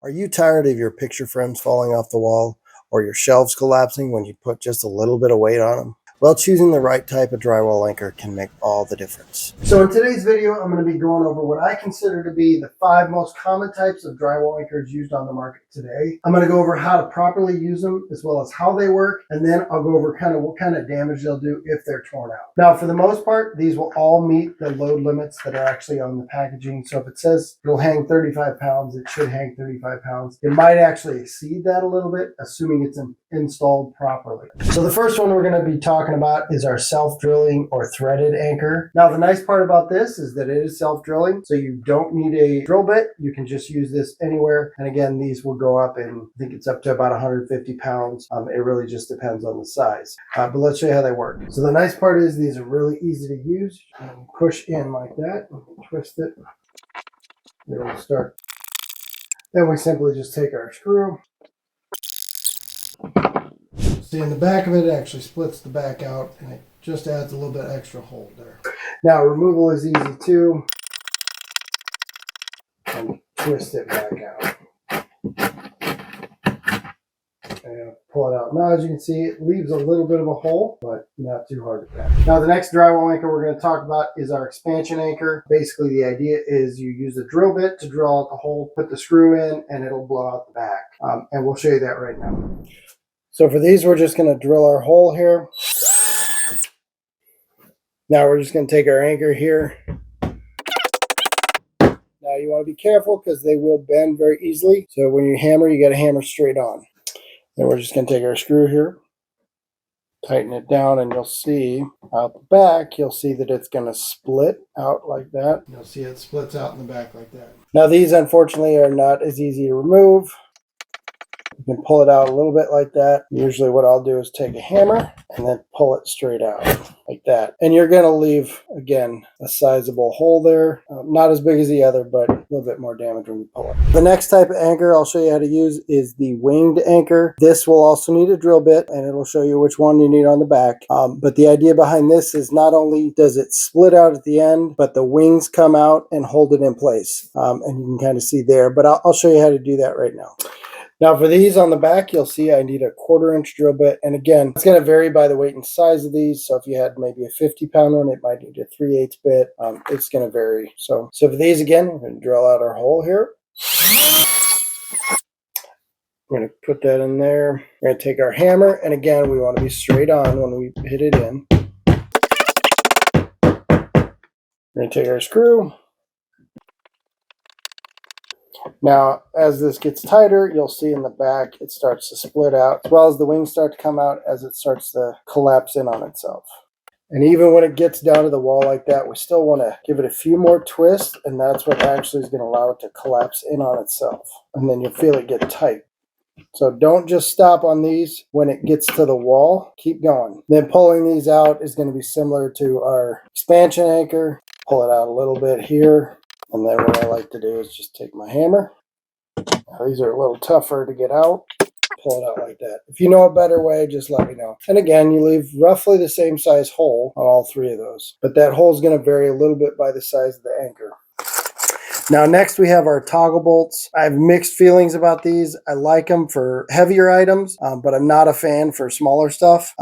Are you tired of your picture frames falling off the wall or your shelves collapsing when you put just a little bit of weight on them? Well, choosing the right type of drywall anchor can make all the difference. So in today's video, I'm going to be going over what I consider to be the 5 most common types of drywall anchors used on the market today. I'm going to go over how to properly use them as well as how they work, and then I'll go over kind of what kind of damage they'll do if they're torn out. Now, for the most part, these will all meet the load limits that are actually on the packaging. So if it says it'll hang 35 pounds, it should hang 35 pounds. It might actually exceed that a little bit, assuming it's installed properly. So the first one we're going to be talking about is our self-drilling or threaded anchor. Now the nice part about this is that it is self-drilling, so you don't need a drill bit. You can just use this anywhere, and again, these will go up in, I think it's up to about 150 pounds. It really just depends on the size, but let's show you how they work. So the nice part is these are really easy to use. Push in like that, twist it, it'll start. Then we simply just take our screw. See, in the back of it, it actually splits the back out, and it just adds a little bit extra hold there. Now, removal is easy too. And twist it back out. And pull it out. Now, as you can see, it leaves a little bit of a hole, but not too hard to pack. Now, the next drywall anchor we're going to talk about is our expansion anchor. Basically, the idea is you use a drill bit to drill out the hole, put the screw in, and it'll blow out the back. And we'll show you that right now. So for these, we're just going to drill our hole here. Now we're just going to take our anchor here. Now you want to be careful because they will bend very easily. So when you hammer, you got to hammer straight on. Then we're just going to take our screw here, tighten it down, and you'll see out the back, you'll see that it's going to split out like that. You'll see it splits out in the back like that. Now these, unfortunately, are not as easy to remove. You can pull it out a little bit like that. Usually what I'll do is take a hammer and then pull it straight out like that. And you're going to leave, again, a sizable hole there. Not as big as the other, but a little bit more damage when you pull it. The next type of anchor I'll show you how to use is the winged anchor. This will also need a drill bit, and it'll show you which one you need on the back. But the idea behind this is not only does it split out at the end, but the wings come out and hold it in place. And you can kind of see there, but I'll show you how to do that right now. Now for these on the back, you'll see I need a 1/4 inch drill bit. And again, it's going to vary by the weight and size of these. So if you had maybe a 50-pound one, it might need a 3/8 bit. It's going to vary. So for these, again, we're going to drill out our hole here. We're going to put that in there. We're going to take our hammer. And again, we want to be straight on when we hit it in. We're going to take our screw. Now, as this gets tighter, you'll see in the back it starts to split out, as well as the wings start to come out as it starts to collapse in on itself. And even when it gets down to the wall like that, we still want to give it a few more twists, and that's what actually is going to allow it to collapse in on itself. And then you'll feel it get tight. So don't just stop on these when it gets to the wall. Keep going. Then pulling these out is going to be similar to our expansion anchor. Pull it out a little bit here. And then what I like to do is just take my hammer. Now, these are a little tougher to get out. Pull it out like that. If you know a better way, just let me know. And again, you leave roughly the same size hole on all 3 of those. But that hole is going to vary a little bit by the size of the anchor. Now next we have our toggle bolts. I have mixed feelings about these. I like them for heavier items, but I'm not a fan for smaller stuff,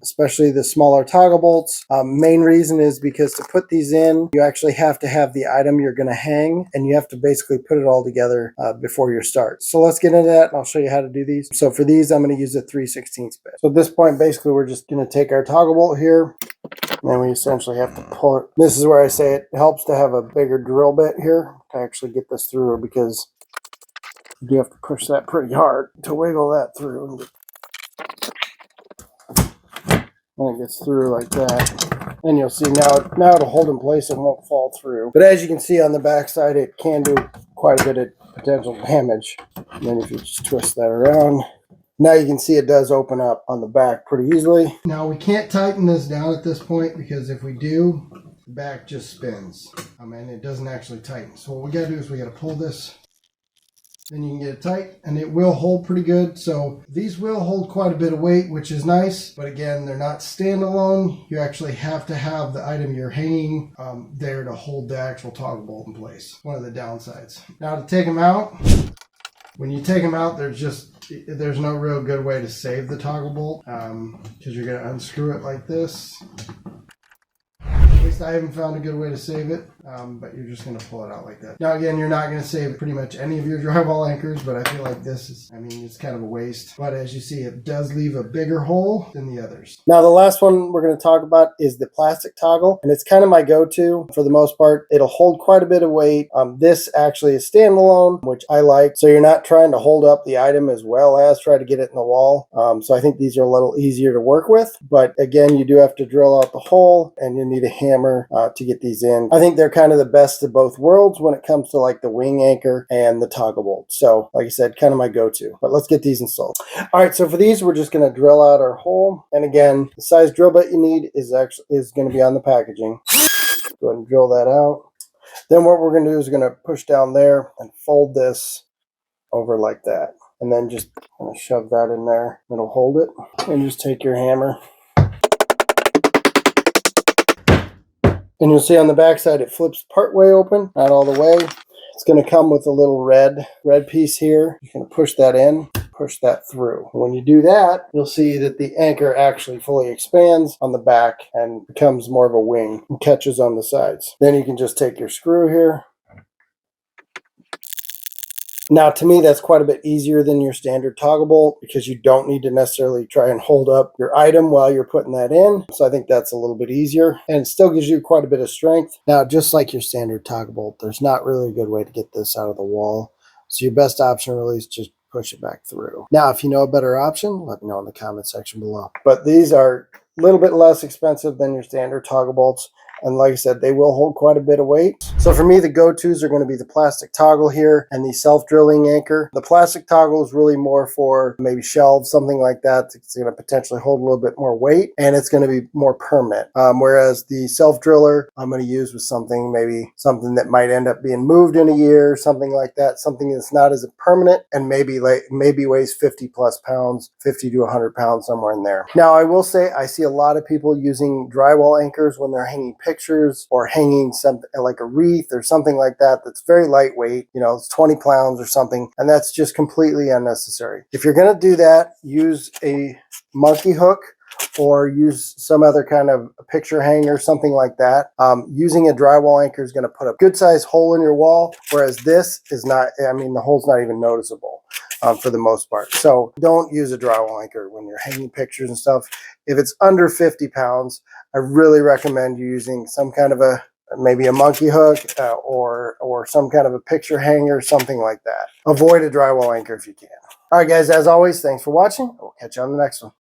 especially the smaller toggle bolts. Main reason is because to put these in, you actually have to have the item you're going to hang, and you have to basically put it all together before you start. So let's get into that, and I'll show you how to do these. So for these, I'm going to use a 3/16 bit. So at this point, basically, we're just going to take our toggle bolt here, and then we essentially have to pull it. This is where I say it helps to have a bigger drill bit here to actually get this through, because you have to push that pretty hard to wiggle that through. When it gets through like that, and you'll see now it'll hold in place and won't fall through. But as you can see on the back side, it can do quite a bit of potential damage. And then if you just twist that around, now you can see it does open up on the back pretty easily. Now we can't tighten this down at this point, because if we do, the back just spins. And it doesn't actually tighten. So what we got to do is we got to pull this. Then you can get it tight, and it will hold pretty good. So these will hold quite a bit of weight, which is nice. But again, they're not standalone. You actually have to have the item you're hanging there to hold the actual toggle bolt in place. One of the downsides. Now to take them out, When you take them out, there's no real good way to save the toggle bolt because you're going to unscrew it like this. At least I haven't found a good way to save it, but you're just going to pull it out like that. Now again, you're not going to save pretty much any of your drywall anchors, but I feel like this is, I mean, it's kind of a waste. But as you see, it does leave a bigger hole than the others. Now the last one we're going to talk about is the plastic toggle, and it's kind of my go-to for the most part. It'll hold quite a bit of weight. This actually is standalone, which I like, so you're not trying to hold up the item as well as try to get it in the wall. So I think these are a little easier to work with, but again, you do have to drill out the hole and you need a hammer to get these in. I think they're kind of the best of both worlds when it comes to like the wing anchor and the toggle bolt. So like I said, kind of my go-to, but let's get these installed. All right, so for these, we're just going to drill out our hole. And again, the size drill bit you need is going to be on the packaging. Go ahead and drill that out. Then what we're going to do is we're going to push down there and fold this over like that. And then just kind of shove that in there. It'll hold it. And just take your hammer. And you'll see on the back side it flips part way open, not all the way. It's going to come with a little red piece here. You're going to push that in, push that through. When you do that, you'll see that the anchor actually fully expands on the back and becomes more of a wing and catches on the sides. Then you can just take your screw here. Now, to me, that's quite a bit easier than your standard toggle bolt because you don't need to necessarily try and hold up your item while you're putting that in. So I think that's a little bit easier and it still gives you quite a bit of strength. Now, just like your standard toggle bolt, there's not really a good way to get this out of the wall. So your best option really is just push it back through. Now, if you know a better option, let me know in the comment section below. But these are a little bit less expensive than your standard toggle bolts. And like I said, they will hold quite a bit of weight. So for me, the go-tos are going to be the plastic toggle here and the self-drilling anchor. The plastic toggle is really more for maybe shelves, something like that. It's going to potentially hold a little bit more weight and it's going to be more permanent. Whereas the self-driller, I'm going to use with maybe something that might end up being moved in a year, something like that, something that's not as permanent and maybe weighs 50 plus pounds, 50 to 100 pounds, somewhere in there. Now, I will say I see a lot of people using drywall anchors when they're hanging pictures or hanging something like a wreath or something like that that's very lightweight, you know, it's 20 pounds or something, and that's just completely unnecessary. If you're going to do that, use a monkey hook or use some other kind of picture hanger, something like that. Using a drywall anchor is going to put a good sized hole in your wall, whereas this is not, I mean, the hole's not even noticeable. For the most part. So don't use a drywall anchor when you're hanging pictures and stuff. If it's under 50 pounds, I really recommend you using some kind of maybe a monkey hook or some kind of a picture hanger, something like that. Avoid a drywall anchor if you can. All right, guys, as always, thanks for watching. We'll catch you on the next one.